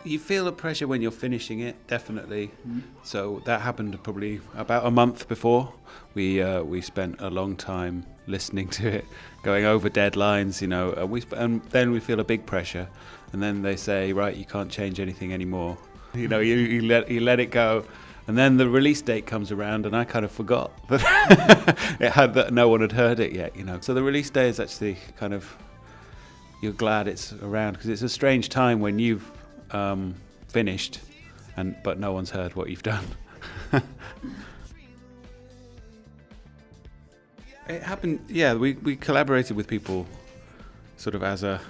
You feel the pressure when you're finishing it, definitely. So that happened probably about a month before. We spent a long time listening to it, going over deadlines, and then we feel a big pressure, and then they say, right, you can't change anything anymore. You let it go, and then the release date comes around, and I kind of forgot that no one had heard it yet. So the release day is actually kind of, you're glad it's around, because it's a strange time when you've finished, but no one's heard what you've done. It happened, yeah. We collaborated with people, sort of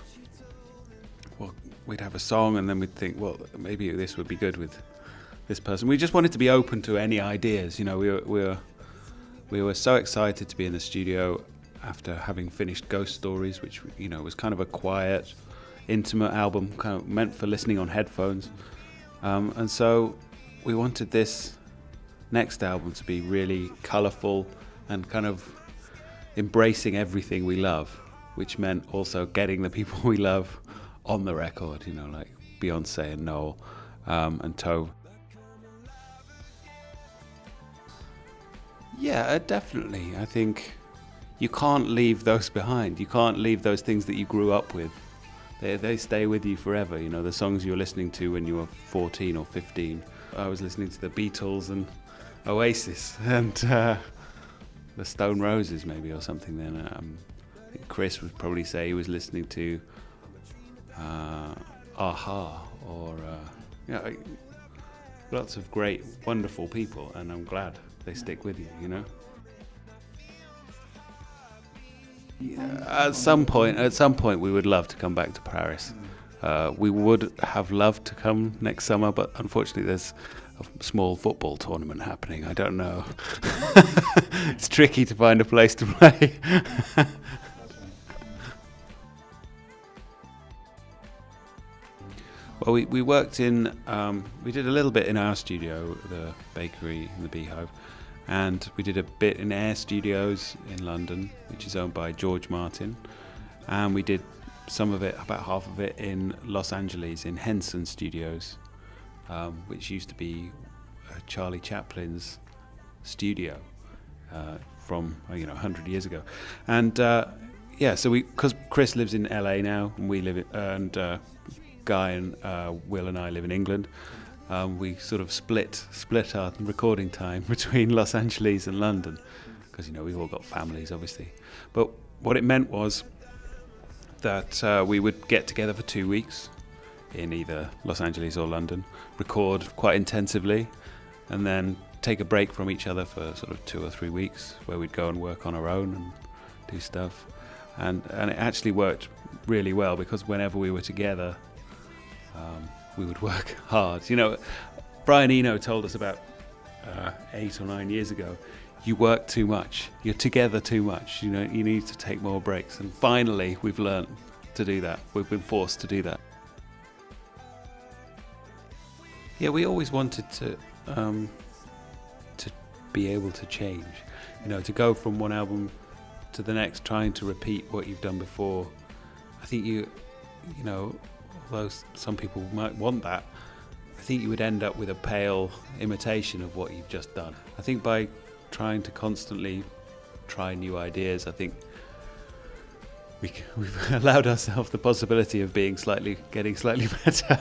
we'd have a song, and then we'd think, well, maybe this would be good with this person. We just wanted to be open to any ideas. We were so excited to be in the studio after having finished Ghost Stories, which was kind of a quiet, intimate album, kind of meant for listening on headphones, and so we wanted this next album to be really colourful and kind of embracing everything we love, which meant also getting the people we love on the record, like Beyonce and Noel and Tove. Yeah, definitely. I think you can't leave those behind. You can't leave those things that you grew up with. They stay with you forever. The songs you were listening to when you were 14 or 15. I was listening to the Beatles and Oasis and the Stone Roses maybe, or something then. I think Chris would probably say he was listening to Aha or lots of great, wonderful people, and I'm glad they stick with you, Yeah, at some point we would love to come back to Paris. We would have loved to come next summer, but unfortunately there's a small football tournament happening. I don't know. It's tricky to find a place to play. Well, we worked we did a little bit in our studio, the bakery in the Beehive, and we did a bit in Air Studios in London, which is owned by George Martin, and we did some of it, about half of it, in Los Angeles in Henson Studios, which used to be Charlie Chaplin's studio from 100 years ago. And so because Chris lives in LA now, and we live and Guy and Will and I live in England, we sort of split our recording time between Los Angeles and London, because we've all got families, obviously. But what it meant was that we would get together for 2 weeks in either Los Angeles or London, record quite intensively, and then take a break from each other for sort of 2 or 3 weeks, where we'd go and work on our own and do stuff. And it actually worked really well, because whenever we were together, we would work hard. Brian Eno told us about 8 or 9 years ago, you work too much, you're together too much, you need to take more breaks. And finally we've learned to do that. We've been forced to do that. Yeah, we always wanted to be able to change, to go from one album to the next, trying to repeat what you've done before. I think although some people might want that, I think you would end up with a pale imitation of what you've just done. I think by trying to constantly try new ideas, I think we've allowed ourselves the possibility of getting slightly better.